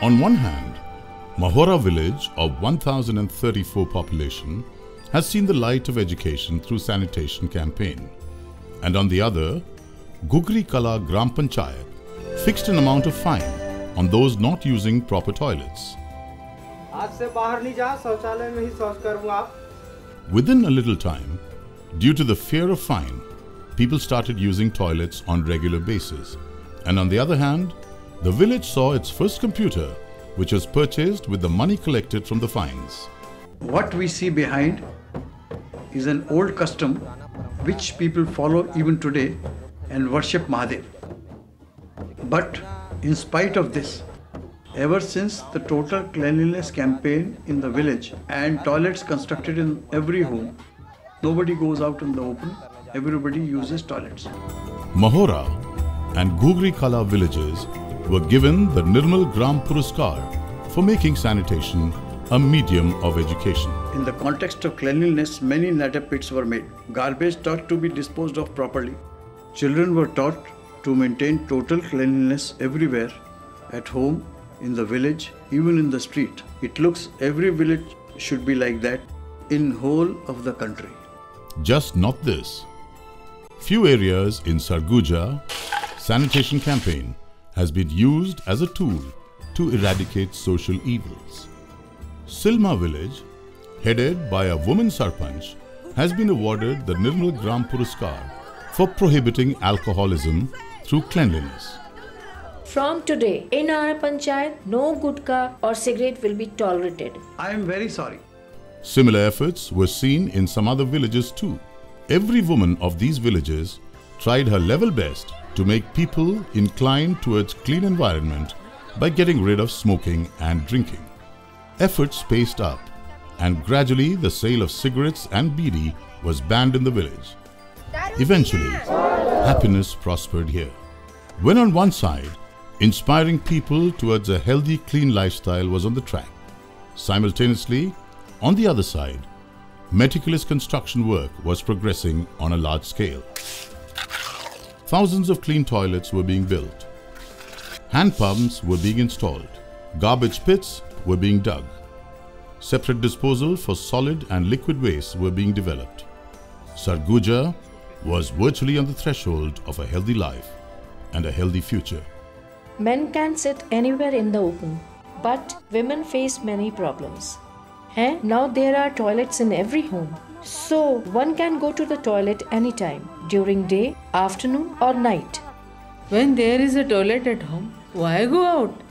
On one hand, Mahora village of 1034 population has seen the light of education through sanitation campaign. And on the other, Gugri Kala Gram Panchayat fixed an amount of fine on those not using proper toilets. Within a little time, due to the fear of fine, people started using toilets on regular basis. And on the other hand, the village saw its first computer, which was purchased with the money collected from the fines. What we see behind is an old custom which people follow even today and worship Mahadev. But in spite of this, ever since the total cleanliness campaign in the village and toilets constructed in every home, nobody goes out in the open, everybody uses toilets. Mahora and Gugri Kala villages were given the Nirmal Gram Puraskar for making sanitation a medium of education. In the context of cleanliness, many natter pits were made. Garbage taught to be disposed of properly. Children were taught to maintain total cleanliness everywhere, at home, in the village, even in the street. It looks every village should be like that in whole of the country. Just not this. Few areas in SUGUJA sanitation campaign has been used as a tool to eradicate social evils. Silma village, headed by a woman sarpanch, has been awarded the Nirmal Gram Puraskar for prohibiting alcoholism through cleanliness. From today, in our panchayat, no gudka or cigarette will be tolerated. I am very sorry. Similar efforts were seen in some other villages too. Every woman of these villages tried her level best to make people inclined towards clean environment by getting rid of smoking and drinking. Efforts spaced up, and gradually the sale of cigarettes and bidi was banned in the village. Eventually, happiness prospered here. When on one side, inspiring people towards a healthy, clean lifestyle was on the track, simultaneously, on the other side, meticulous construction work was progressing on a large scale. Thousands of clean toilets were being built. Hand pumps were being installed. Garbage pits were being dug. Separate disposal for solid and liquid waste were being developed. SUGUJA was virtually on the threshold of a healthy life and a healthy future. Men can sit anywhere in the open, but women face many problems. Now there are toilets in every home, so one can go to the toilet anytime, during day, afternoon or night. When there is a toilet at home, why go out?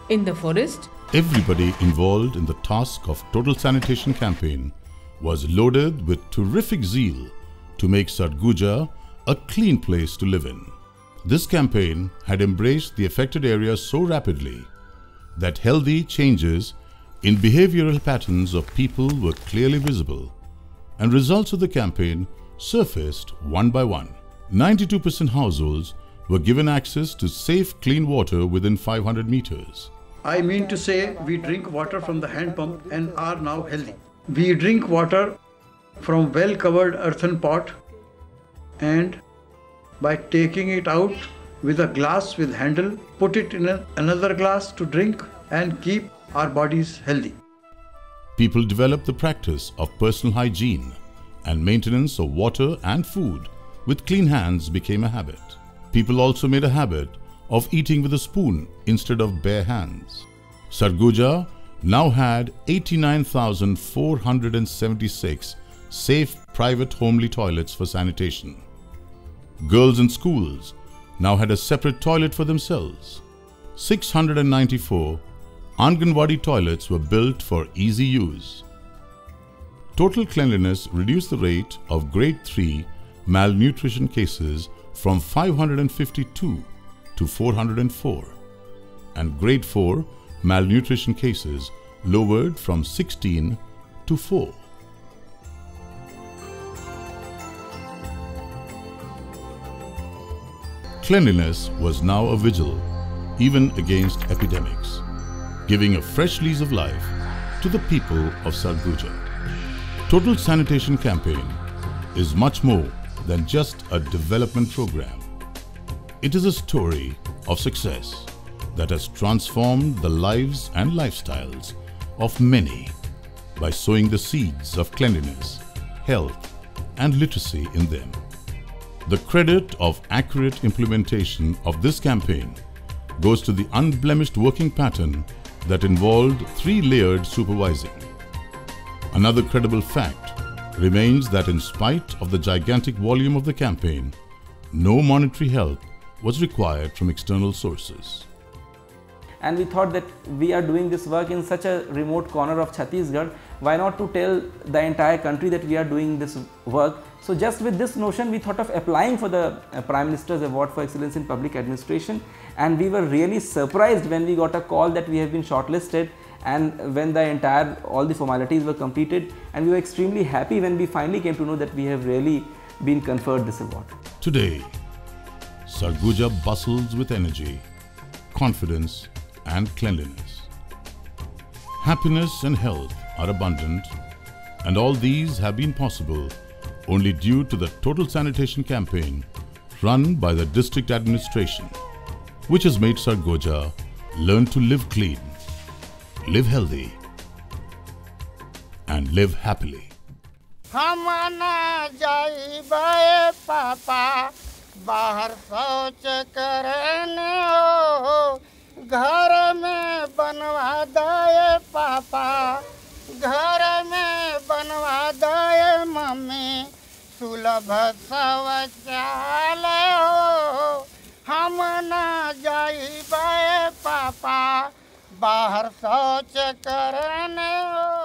In the forest? Everybody involved in the task of total sanitation campaign was loaded with terrific zeal to make SUGUJA a clean place to live in. This campaign had embraced the affected areas so rapidly that healthy changes in behavioral patterns of people were clearly visible, and results of the campaign surfaced one by one. 92% households were given access to safe, clean water within 500 meters. I mean to say, we drink water from the hand pump and are now healthy. We drink water from well-covered earthen pot, and by taking it out with a glass with handle, put it in another glass to drink and keep our bodies healthy. People developed the practice of personal hygiene, and maintenance of water and food with clean hands became a habit. People also made a habit of eating with a spoon instead of bare hands. SUGUJA now had 89,476 safe private homely toilets for sanitation. Girls in schools now had a separate toilet for themselves. 694 Anganwadi toilets were built for easy use. Total cleanliness reduced the rate of grade 3 malnutrition cases from 552 to 404, and grade 4 malnutrition cases lowered from 16 to 4. Cleanliness was now a vigil, even against epidemics, giving a fresh lease of life to the people of SUGUJA. Total Sanitation Campaign is much more than just a development program. It is a story of success that has transformed the lives and lifestyles of many by sowing the seeds of cleanliness, health, and literacy in them. The credit of accurate implementation of this campaign goes to the unblemished working pattern that involved 3-layered supervising. Another credible fact remains that in spite of the gigantic volume of the campaign, no monetary help was required from external sources. And we thought that we are doing this work in such a remote corner of Chhattisgarh, why not to tell the entire country that we are doing this work. So just with this notion, we thought of applying for the Prime Minister's Award for Excellence in Public Administration, and we were really surprised when we got a call that we have been shortlisted, and when all the formalities were completed, and we were extremely happy when we finally came to know that we have really been conferred this award. Today, SUGUJA bustles with energy, confidence, and cleanliness. Happiness and health are abundant, and all these have been possible only due to the total sanitation campaign run by the district administration, which has made SUGUJA learn to live clean, live healthy, and live happily. हम ना जाइबे पापा बाहर शौच करने हो, घर में बनवा दे पापा, घर में बनवा दे मम्मी, सुलभ शौचालय हो। हम ना जाइबे पापा बाहर शौच करने हो।